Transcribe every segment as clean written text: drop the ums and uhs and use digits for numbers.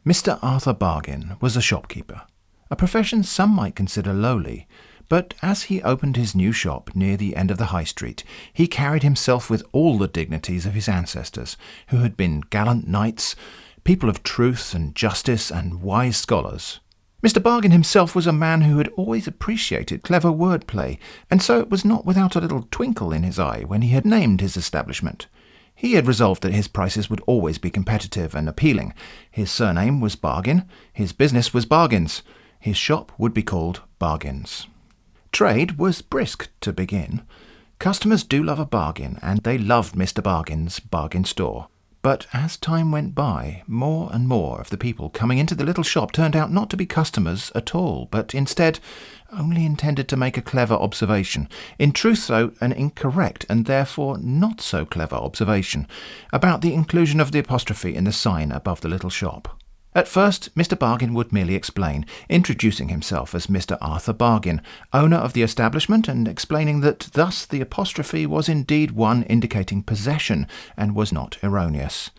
Mr. Arthur Bargain was a shopkeeper, a profession some might consider lowly, but as he opened his new shop near the end of the high street, he carried himself with all the dignities of his ancestors, who had been gallant knights, people of truth and justice, and wise scholars. Mr. Bargain himself was a man who had always appreciated clever wordplay, and so it was not without a little twinkle in his eye when he had named his establishment. He had resolved that his prices would always be competitive and appealing. His surname was Bargain, his business was bargains, his shop would be called Bargains. Trade was brisk to begin. Customers do love a bargain, and they loved Mr. Bargain's bargain store. But as time went by, more and more of the people coming into the little shop turned out not to be customers at all, but instead only intended to make a clever observation, in truth though an incorrect and therefore not so clever observation, about the inclusion of the apostrophe in the sign above the little shop. At first, Mr. Bargain would merely explain, introducing himself as Mr. Arthur Bargain, owner of the establishment, and explaining that thus the apostrophe was indeed one indicating possession, and was not erroneous.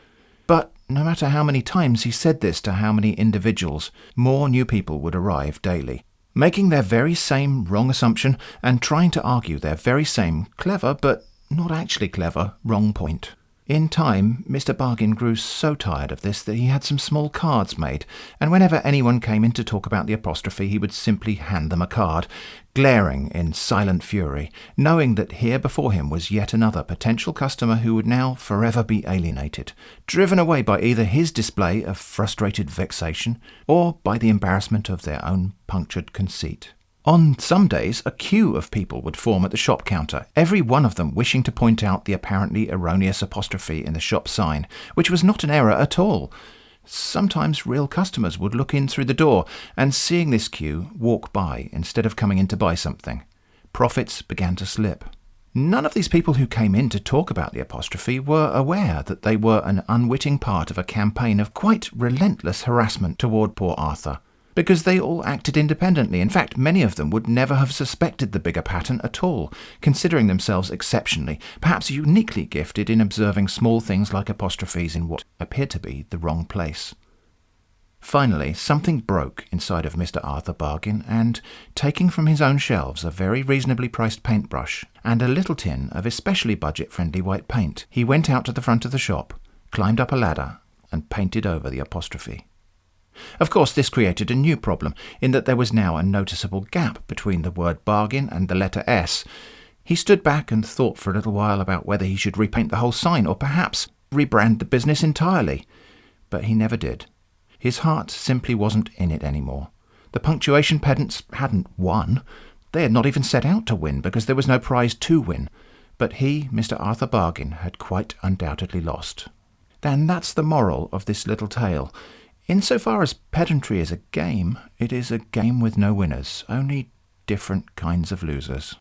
But no matter how many times he said this to how many individuals, more new people would arrive daily, making their very same wrong assumption, and trying to argue their very same clever, but not actually clever, wrong point. In time, Mr. Bargain grew so tired of this that he had some small cards made, and whenever anyone came in to talk about the apostrophe, he would simply hand them a card, glaring in silent fury, knowing that here before him was yet another potential customer who would now forever be alienated, driven away by either his display of frustrated vexation or by the embarrassment of their own punctured conceit. On some days, a queue of people would form at the shop counter, every one of them wishing to point out the apparently erroneous apostrophe in the shop sign, which was not an error at all. Sometimes real customers would look in through the door, and seeing this queue, walk by instead of coming in to buy something. Profits began to slip. None of these people who came in to talk about the apostrophe were aware that they were an unwitting part of a campaign of quite relentless harassment toward poor Arthur, because they all acted independently. In fact, many of them would never have suspected the bigger pattern at all, considering themselves exceptionally, perhaps uniquely gifted in observing small things like apostrophes in what appeared to be the wrong place. Finally, something broke inside of Mr. Arthur Bargain, and, taking from his own shelves a very reasonably priced paintbrush and a little tin of especially budget-friendly white paint, he went out to the front of the shop, climbed up a ladder, and painted over the apostrophe. Of course, this created a new problem, in that there was now a noticeable gap between the word bargain and the letter S. He stood back and thought for a little while about whether he should repaint the whole sign, or perhaps rebrand the business entirely. But he never did. His heart simply wasn't in it anymore. The punctuation pedants hadn't won. They had not even set out to win, because there was no prize to win. But he, Mr. Arthur Bargain, had quite undoubtedly lost. And that's the moral of this little tale. Insofar as pedantry is a game, it is a game with no winners, only different kinds of losers.